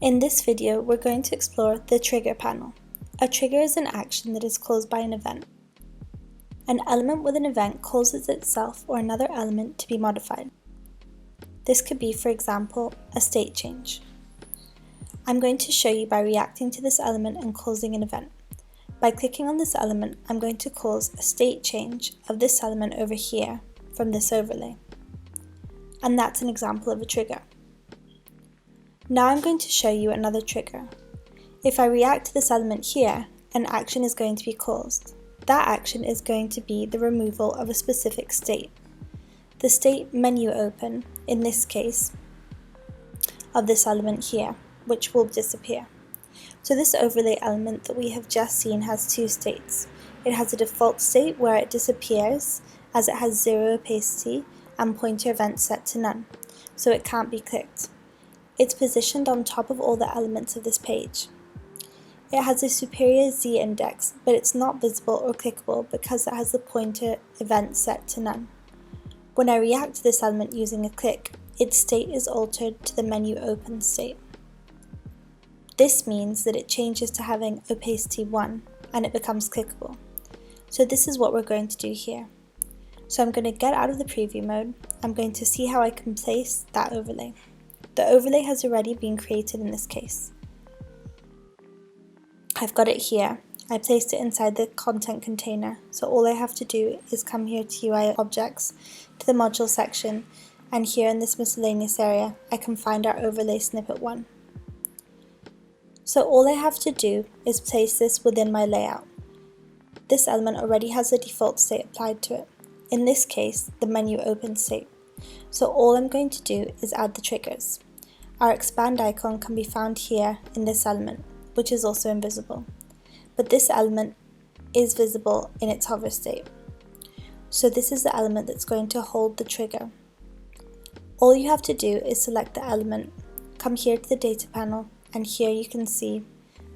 In this video, we're going to explore the trigger panel. A trigger is an action that is caused by an event. An element with an event causes itself or another element to be modified. This could be, for example, a state change. I'm going to show you by reacting to this element and causing an event. By clicking on this element, I'm going to cause a state change of this element over here from this overlay. And that's an example of a trigger. Now I'm going to show you another trigger. If I react to this element here, an action is going to be caused. That action is going to be the removal of a specific state. The state menu open, in this case, of this element here, which will disappear. So this overlay element that we have just seen has two states. It has a default state where it disappears as it has zero opacity and pointer event set to none, so it can't be clicked. It's positioned on top of all the elements of this page. It has a superior Z index, but it's not visible or clickable because it has the pointer event set to none. When I react to this element using a click, its state is altered to the menu open state. This means that it changes to having opacity 1 and it becomes clickable. So this is what we're going to do here. So I'm going to get out of the preview mode. I'm going to see how I can place that overlay. The overlay has already been created in this case. I've got it here. I placed it inside the content container, so all I have to do is come here to UI Objects, to the Module section, and here in this miscellaneous area, I can find our overlay snippet 1. So all I have to do is place this within my layout. This element already has a default state applied to it. In this case, the menu open state. So all I'm going to do is add the triggers. Our expand icon can be found here in this element, which is also invisible. But this element is visible in its hover state. So this is the element that's going to hold the trigger. All you have to do is select the element, come here to the data panel, and here you can see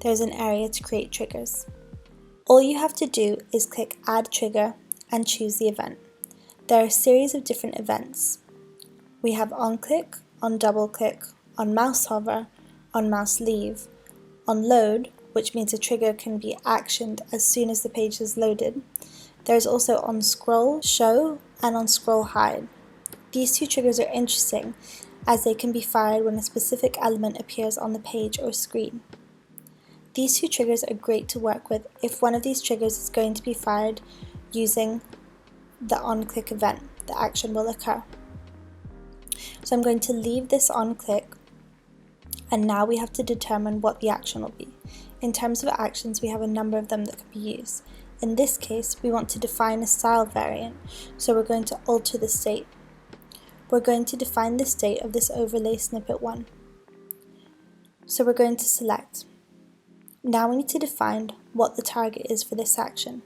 there's an area to create triggers. All you have to do is click Add Trigger and choose the event. There are a series of different events. We have on click, on double click, on mouse hover, on mouse leave, on load, which means a trigger can be actioned as soon as the page is loaded. There's also on scroll show and on scroll hide. These two triggers are interesting as they can be fired when a specific element appears on the page or screen. These two triggers are great to work with if one of these triggers is going to be fired using the on click event. The action will occur. So I'm going to leave this on click, and now we have to determine what the action will be. In terms of actions, we have a number of them that can be used. In this case, we want to define a style variant, so we're going to alter the state. We're going to define the state of this overlay snippet 1. So we're going to select. Now we need to define what the target is for this action.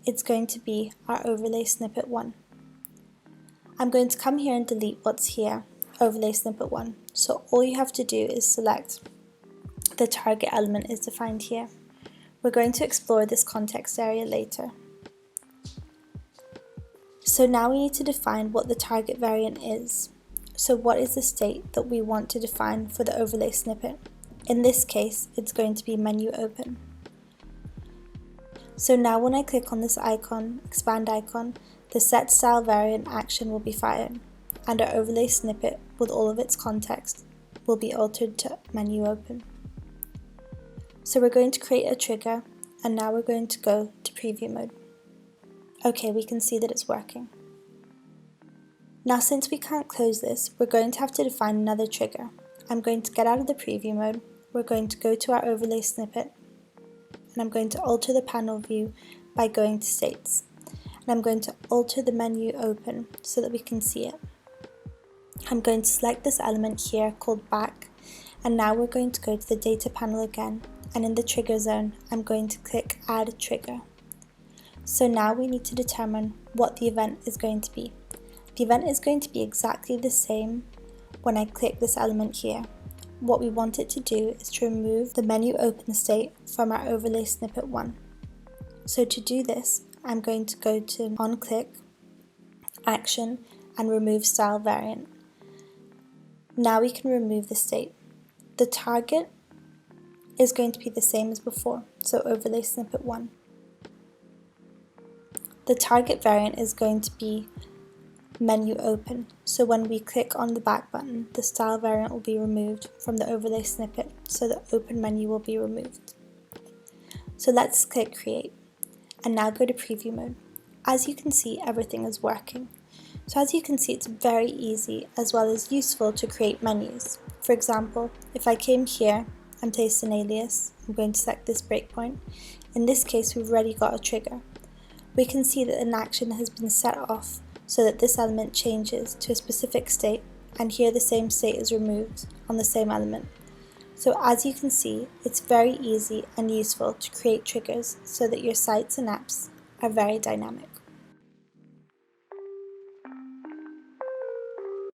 It's going to be our overlay snippet 1. I'm going to come here and delete what's here, overlay snippet 1. So all you have to do is select. The target element is defined here. We're going to explore this context area later. So now we need to define what the target variant is. So what is the state that we want to define for the overlay snippet? In this case, it's going to be menu open. So now when I click on this icon, expand icon, the set style variant action will be fired, and our overlay snippet with all of its context will be altered to menu open. So we're going to create a trigger, and now we're going to go to preview mode. Okay, we can see that it's working. Now since we can't close this, we're going to have to define another trigger. I'm going to get out of the preview mode, we're going to go to our overlay snippet, and I'm going to alter the panel view by going to states. And I'm going to alter the menu open so that we can see it. I'm going to select this element here called back, and now we're going to go to the data panel again, and in the trigger zone, I'm going to click add trigger. So now we need to determine what the event is going to be. The event is going to be exactly the same when I click this element here. What we want it to do is to remove the menu open state from our overlay snippet 1. So to do this, I'm going to go to on click, action, and remove style variant. Now we can remove the state. The target is going to be the same as before, so overlay snippet 1. The target variant is going to be menu open, so when we click on the back button, the style variant will be removed from the overlay snippet, so the open menu will be removed. So let's click create, and now go to preview mode. As you can see, everything is working. So as you can see, it's very easy as well as useful to create menus. For example, if I came here and placed an alias, I'm going to select this breakpoint. In this case, we've already got a trigger. We can see that an action has been set off so that this element changes to a specific state, and here the same state is removed on the same element. So as you can see, it's very easy and useful to create triggers so that your sites and apps are very dynamic.